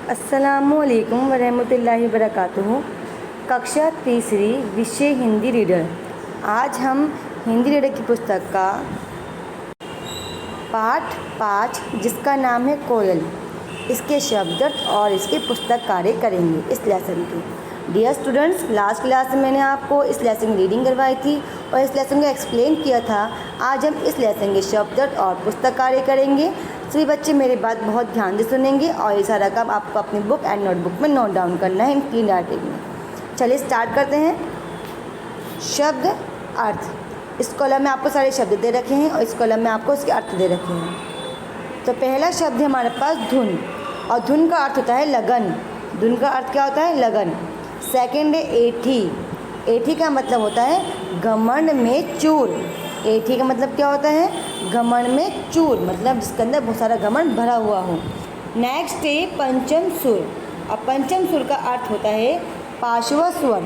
अस्सलामुअलैकुम वरहमतुल्लाहि वबरकातुहू। कक्षा तीसरी, विषय हिंदी रीडर। आज हम हिंदी रीडर की पुस्तक का पाठ 5 जिसका नाम है कोयल, इसके शब्दार्थ और इसके पुस्तक कार्य करेंगे इस लेसन की। डियर स्टूडेंट्स, लास्ट क्लास में मैंने आपको इस लेसन की रीडिंग करवाई थी और इस लेसन को एक्सप्लेन किया था। आज हम इस लेसन के शब्दार्थ और पुस्तक कार्य करेंगे। सभी बच्चे मेरी बात बहुत ध्यान से सुनेंगे और ये सारा काम आपको अपनी बुक एंड नोटबुक में नोट डाउन करना है इन क्लीन राइटिंग में। चलिए स्टार्ट करते हैं। शब्द अर्थ। इस कॉलम में आपको सारे शब्द दे रखे हैं और इस कॉलम में आपको उसके अर्थ दे रखे हैं। तो पहला शब्द है हमारे पास धुन, और धुन का अर्थ होता है लगन। धुन का अर्थ क्या होता है? लगन। सेकंड है एठी। एठी का मतलब होता है घमंड में चूर। एठी का मतलब क्या होता है? घमंड में चूर, मतलब जिसके अंदर बहुत सारा घमंड भरा हुआ हो। नेक्स्ट है पंचम सुर, और पंचम सुर का अर्थ होता है पांचवा स्वर।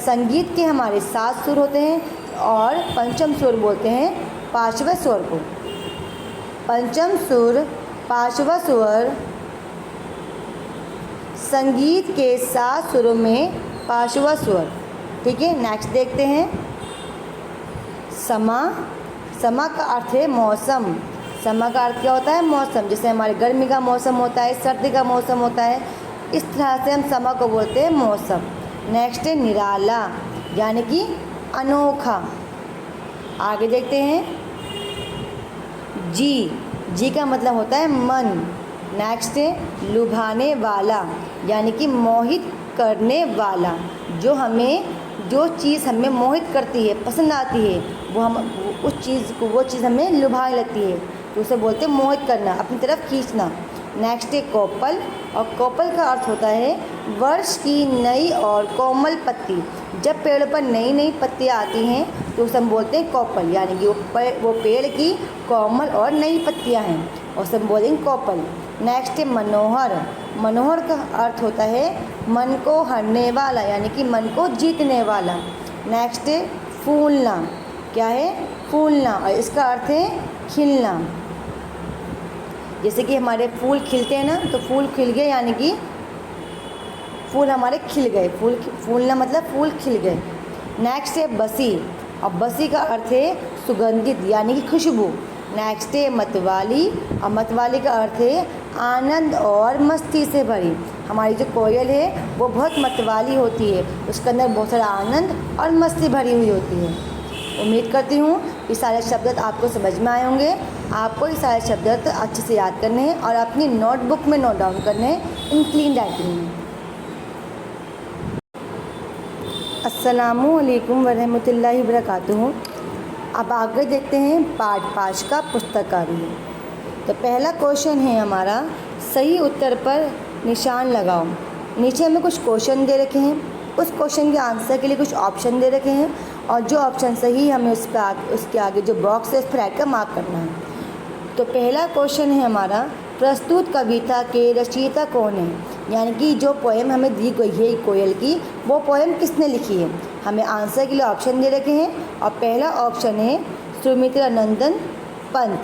संगीत के हमारे 7 सुर होते हैं और पंचम सुर बोलते हैं पांचवें स्वर को। पंचम सुर, पांचवा स्वर, संगीत के 7 सुरों में पांचवा स्वर। ठीक है, नेक्स्ट देखते हैं। समा। समा का अर्थ है मौसम। समा का अर्थ क्या होता है? मौसम। जैसे हमारे गर्मी का मौसम होता है, सर्दी का मौसम होता है, इस तरह से हम समा को बोलते हैं मौसम। नेक्स्ट है निराला, यानी कि अनोखा। आगे देखते हैं। जी। जी का मतलब होता है मन। नेक्स्ट है लुभाने वाला, यानी कि मोहित करने वाला। जो चीज़ हमें मोहित करती है, पसंद आती है, वो चीज़ हमें लुभा लेती है, तो उसे बोलते हैं मोहित करना, अपनी तरफ खींचना। नेक्स्ट है कोपल, और कोपल का अर्थ होता है वर्ष की नई और कोमल पत्ती। जब पेड़ पर नई नई पत्तियाँ आती हैं तो उसे हम बोलते हैं कोपल, यानी कि वो पेड़ की कोमल और नई पत्तियाँ हैं, और उसे हम बोलेंगे कोपल। नेक्स्ट है मनोहर। मनोहर का अर्थ होता है मन को हरने वाला, यानी कि मन को जीतने वाला। नेक्स्ट है फूलना। क्या है? फूलना, और इसका अर्थ है खिलना। जैसे कि हमारे फूल खिलते हैं ना, तो फूल खिल गए, यानी कि फूल हमारे खिल गए। फूलना मतलब फूल खिल गए। नेक्स्ट है बसी, और बसी का अर्थ है सुगंधित, यानी कि खुशबू। नेक्स्ट है मतवाली, और मतवाली का अर्थ है आनंद और मस्ती से भरी। हमारी जो कोयल है वो बहुत मतवाली होती है, उसके अंदर बहुत सारा आनंद और मस्ती भरी हुई होती है। उम्मीद करती हूँ ये सारे शब्द आपको समझ में आए होंगे। आपको ये सारे शब्द अच्छे से याद करने हैं और अपनी नोटबुक में नोट डाउन करने हैं इन क्लीन राइटिंग में। अस्सलामुअलैकुम वरहमतुल्लाहि वबरकातुहू। अब आगे देखते हैं पाठ 5 का पुस्तक कार्य। तो पहला क्वेश्चन है हमारा, सही उत्तर पर निशान लगाओ। नीचे हमें कुछ क्वेश्चन दे रखे हैं, उस क्वेश्चन के आंसर के लिए कुछ ऑप्शन दे रखे हैं, और जो ऑप्शन सही हमें उसके आगे जो बॉक्स है उस पर ऐड का मार्क करना है। तो पहला क्वेश्चन है हमारा, प्रस्तुत कविता के रचयिता कौन है? यानी कि जो पोएम हमें दी गई है कोयल की, वो पोएम किसने लिखी है? हमें आंसर के लिए ऑप्शन दे रखे हैं, और पहला ऑप्शन है सुमित्रा नंदन पंत,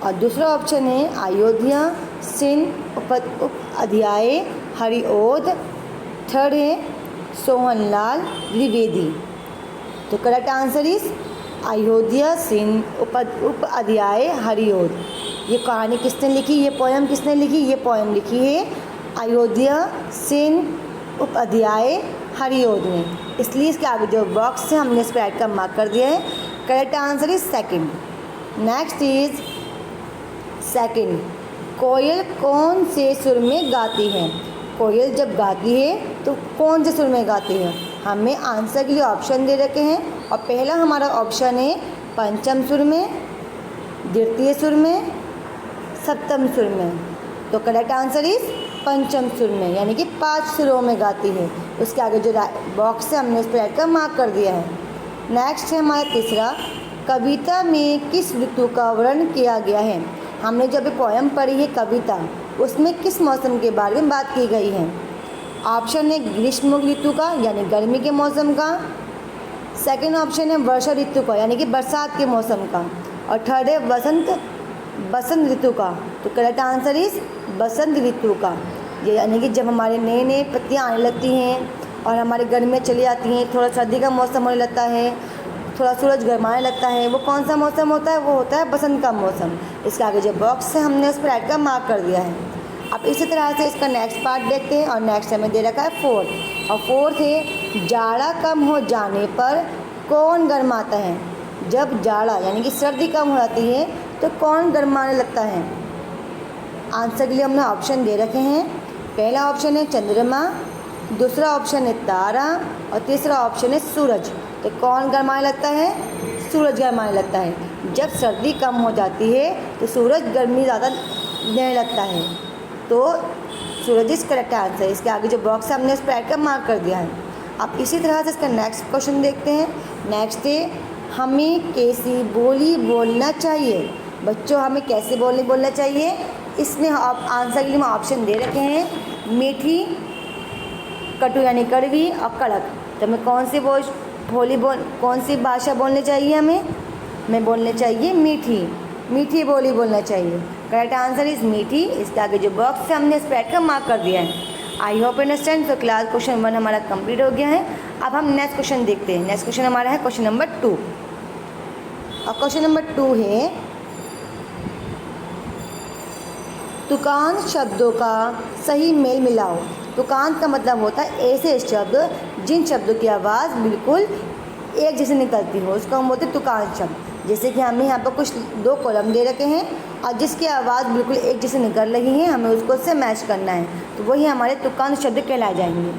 और दूसरा ऑप्शन है अयोध्या सिंह उपाध्याय हरिओद, थर्ड है सोहनलाल द्विवेदी। तो correct answer is Ayodhya Singh Upadhyay Hariaudh. ये कहानी किसने लिखी? ये पोएम किसने लिखी? ये पोएम लिखी है अयोध्या सिंह उपाध्याय हरिओद ने, इसलिए इसके आगे जो बॉक्स है हमने इस पर ऐड का मार्क कर दिया है। Correct answer is second. Next is second, कोयल कौन से सुर में गाती है? कोयल जब गाती है तो कौन से सुर में गाती है? हमें आंसर के लिए ऑप्शन दे रखे हैं, और पहला हमारा ऑप्शन है पंचम सुर में, द्वितीय सुर में, सप्तम सुर में। तो करेक्ट आंसर इज पंचम सुर में, यानी कि 5 सुरों में गाती है। उसके आगे जो बॉक्स है हमने उस पर ऐड का मार्क कर दिया है। नेक्स्ट है हमारा तीसरा, कविता में किस ऋतु का वर्णन किया गया है? हमने जो अभी पोएम पढ़ी है कविता, उसमें किस मौसम के बारे में बात की गई है? ऑप्शन है ग्रीष्म ऋतु का, यानी गर्मी के मौसम का। सेकंड ऑप्शन है वर्षा ऋतु का, यानी कि बरसात के मौसम का। और थर्ड है बसंत ऋतु का। तो करेक्ट आंसर इज बसंत ऋतु का। ये यानी कि जब हमारे नए नए पत्तियाँ आने लगती हैं और हमारे गर्मियाँ चली जाती हैं, थोड़ा सर्दी का मौसम होने लगता है, थोड़ा सूरज गर्माने लगता है, वो कौन सा मौसम होता है? वो होता है बसंत का मौसम। इसके आगे जो बॉक्स है हमने उस पर ऐड का मार्क कर दिया है। अब इसी तरह से इसका नेक्स्ट पार्ट देखते हैं और नेक्स्ट हमें दे रखा है फोर्थ। और फोर्थ है जाड़ा कम हो जाने पर कौन गर्माता है? जब जाड़ा यानी कि सर्दी कम हो जाती है तो कौन गर्माने लगता है? आंसर के लिए हमने ऑप्शन दे रखे हैं। पहला ऑप्शन है चंद्रमा, दूसरा ऑप्शन है तारा और तीसरा ऑप्शन है सूरज। तो कौन गर्माने लगता है? सूरज गर्माने लगता है। जब सर्दी कम हो जाती है तो सूरज गर्मी ज़्यादा देने लगता है, तो सूरज इज करेक्ट आंसर। इसके आगे जो बॉक्स है हमने उस पर ऐड का मार्क कर दिया है। अब इसी तरह से इसका नेक्स्ट क्वेश्चन देखते हैं। नेक्स्ट है हमें कैसी बोली बोलना चाहिए? बच्चों हमें कैसे बोलना चाहिए? इसमें आप आंसर के लिए हम ऑप्शन दे रखे हैं मीठी, कटु यानी कड़वी और कड़क। तो हमें कौन सी भाषा बोलनी चाहिए? हमें बोलने चाहिए मीठी बोली बोलना चाहिए। करेक्ट आंसर इज मीठी। इसके आगे जो बॉक्स है हमने स्प्रेड का मार्क कर दिया है। I hope understand. तो क्लास क्वेश्चन 1 हमारा कंप्लीट हो गया है। अब हम नेक्स्ट क्वेश्चन देखते हैं। नेक्स्ट क्वेश्चन हमारा है क्वेश्चन नंबर 2 और क्वेश्चन नंबर 2 है तुकान शब्दों का सही मेल मिलाओ। तुकान का मतलब होता है ऐसे शब्द जिन शब्दों की आवाज़ बिल्कुल एक जैसे निकलती हो, उसको हम बोलते हैं तुकान शब्द। जैसे कि हमें यहाँ पर कुछ 2 कॉलम दे रखे हैं और जिसकी आवाज़ बिल्कुल एक जैसे निकल रही है, हमें उसको उससे मैच करना है, तो वही हमारे तुकान शब्द कहलाए जाएंगे।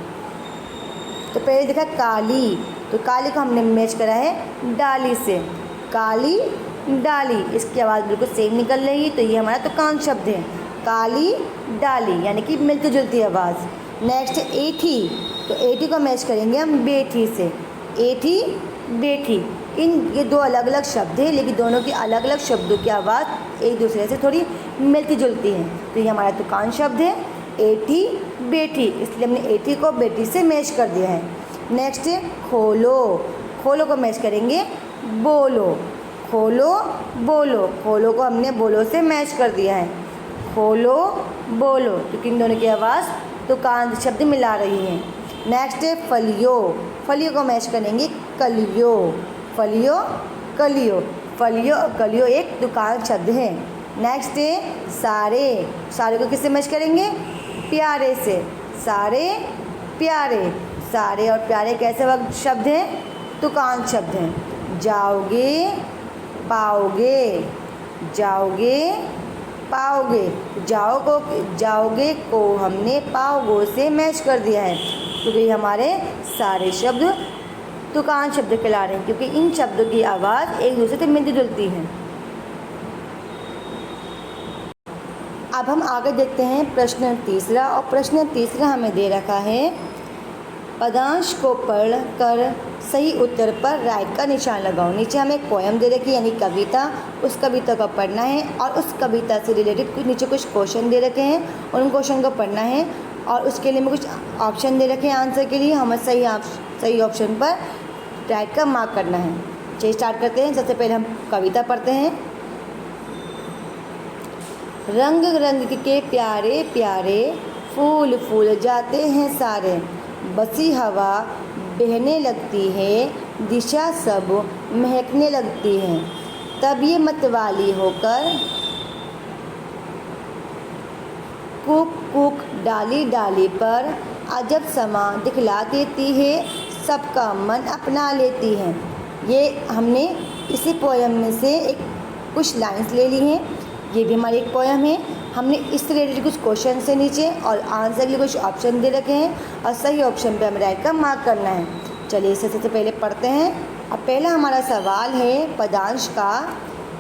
तो पहले देखा काली, तो काली को हमने मैच करा है डाली से। काली डाली, इसकी आवाज़ बिल्कुल सेम निकल रही है, तो ये हमारा तुकान शब्द है। काली डाली यानी कि मिलती जुलती आवाज़। नेक्स्ट एठी, तो एठी को मैच करेंगे हम बेठी से। एठी बेठी, ये 2 अलग अलग शब्द हैं, लेकिन दोनों की अलग अलग शब्दों की आवाज़ एक दूसरे से थोड़ी मिलती जुलती है, तो ये हमारा तुकान शब्द है एठी बेठी, इसलिए हमने एठी को बेटी से मैच कर दिया है। नेक्स्ट है खोलो, खोलो को मैच करेंगे बोलो। खोलो बोलो, खोलो को हमने बोलो से मैच कर दिया है। खोलो बोलो, क्योंकि इन दोनों की आवाज़ तुकान शब्द मिला रही है। नेक्स्ट है फलियो, फलियो को मैच करेंगे कलियो। फलियो कलियो, फलियो कलियो एक तुकान शब्द है। नेक्स्ट है सारे, सारे को किससे मैच करेंगे? प्यारे से। सारे प्यारे, सारे और प्यारे कैसे शब्द हैं? तुकान शब्द हैं। जाओगे पाओगे, जाओगे पाओगे, जाओगे को हमने पाओगो से मैच कर दिया है, क्योंकि हमारे सारे शब्द तुकान शब्द कहला रहे हैं, क्योंकि इन शब्दों की आवाज़ एक दूसरे से मिलती जुलती है। अब हम आगे देखते हैं प्रश्न तीसरा, और प्रश्न तीसरा हमें दे रखा है पदांश को पढ़ कर सही उत्तर पर राइट का निशान लगाओ। नीचे हमें एक पोएम दे रखी है यानी कविता, उस कविता को पढ़ना है और उस कविता से रिलेटेड कुछ नीचे कुछ क्वेश्चन दे रखे हैं और उन क्वेश्चन को पढ़ना है, और उसके लिए हमें कुछ ऑप्शन दे रखे हैं आंसर के लिए, हमें सही ऑप्शन पर राइट का मार्क करना है। चलिए स्टार्ट करते हैं। सबसे पहले हम कविता पढ़ते हैं। रंग रंग के प्यारे प्यारे फूल फूल जाते हैं सारे, बसी हवा बहने लगती है, दिशा सब महकने लगती है, तब ये मतवाली होकर कुक कुक डाली डाली पर अजब समा दिखला देती है, सबका मन अपना लेती है। ये हमने इसी पोएम में से कुछ लाइंस ले ली हैं। ये भी हमारी एक पोएम है। हमने इस रिलेटेड कुछ क्वेश्चन से नीचे और आंसर के लिए कुछ ऑप्शन दे रखे हैं और सही ऑप्शन पे हमें राइट का मार्क करना है। चलिए इसे सबसे पहले पढ़ते हैं। अब पहला हमारा सवाल है पदांश का,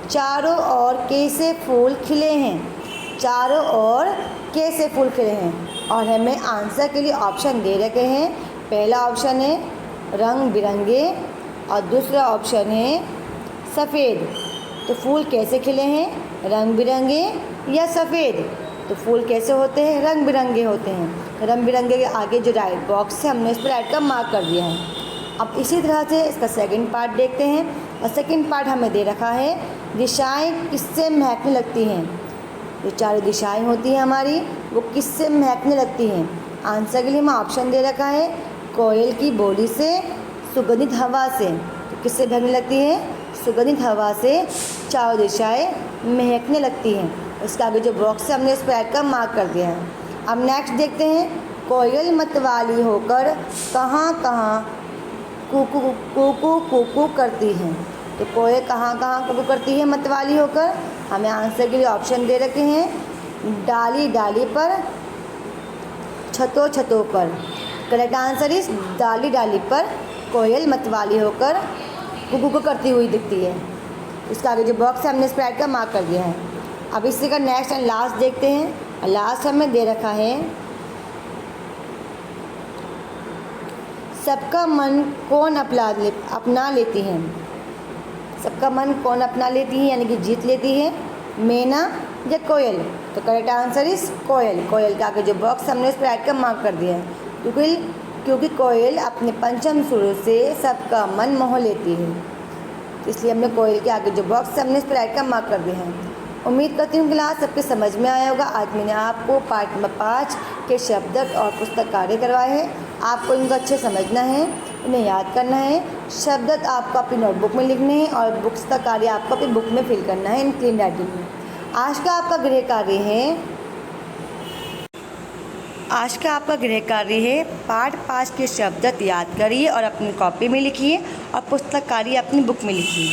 चारों ओर कैसे फूल खिले हैं। चारों ओर कैसे फूल खिले हैं, और हमें आंसर के लिए ऑप्शन दे रखे हैं। पहला ऑप्शन है रंग बिरंगे और दूसरा ऑप्शन है सफ़ेद। तो फूल कैसे खिले हैं, रंग बिरंगे या सफ़ेद? तो फूल कैसे होते हैं, रंग बिरंगे होते हैं। रंग बिरंगे के आगे जो राइट बॉक्स है हमने इस पर राइट का मार्क कर दिया है। अब इसी तरह से इसका सेकंड पार्ट देखते हैं, और सेकंड पार्ट हमें दे रखा है दिशाएं किससे महकने लगती हैं। जो चारों दिशाएं होती हैं हमारी वो किससे महकने लगती हैं? आंसर के लिए मैं ऑप्शन दे रखा है, कोयल की बोली से, सुगंधित हवा से। तो किससे महकने लगती है? सुगंधित हवा से चारों दिशाएं महकने लगती हैं। इसके आगे जो बॉक्स है हमने उस पर ऐड का मार्क कर दिया है। अब नेक्स्ट देखते हैं, कोयल मतवाली होकर कहाँ कहाँ कुकू कुकू कुकू करती हैं। तो कोयल कहाँ कहाँ कुकू करती है मतवाली होकर? हमें आंसर के लिए ऑप्शन दे रखे हैं, डाली डाली पर, छतों छतों पर। करेक्ट आंसर इस डाली डाली पर कोयल मतवाली होकर कुकू करती हुई दिखती है। इसका आगे जो बॉक्स है हमने स्प्रेड का मार्क कर दिया है। अब इसी का नेक्स्ट एंड लास्ट देखते हैं। लास्ट हमें दे रखा है, सबका मन कौन अपना लेती हैं। सबका मन कौन अपना लेती है यानी कि जीत लेती है, मैना या कोयल? तो करेक्ट आंसर इस कोयल। कोयल का आगे जो बॉक्स हमने उस पर ऐड का मार्क कर दिया है, क्योंकि कोयल अपने पंचम सुरों से सबका मन मोह लेती है, इसलिए हमने कोयल के आगे जो बॉक्स हमने इस पर ऐड का मार्क कर दिया है। उम्मीद करती हूँ क्लास सबके समझ में आया होगा। आज मैंने आपको पार्ट नंबर 5 के शब्द और पुस्तक कार्य करवाए हैं। आपको इनको अच्छे समझना है, इन्हें याद करना है। शब्द आपको अपनी नोटबुक में लिखने हैं और पुस्तक कार्य आपको अपनी बुक में फिल करना है इन क्लीन राइटिंग में। आज का आपका गृह कार्य है पार्ट 5 के शब्द याद करिए और अपनी कॉपी में लिखिए और पुस्तक कार्य अपनी बुक में लिखिए।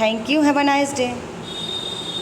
Thank you, have a nice day.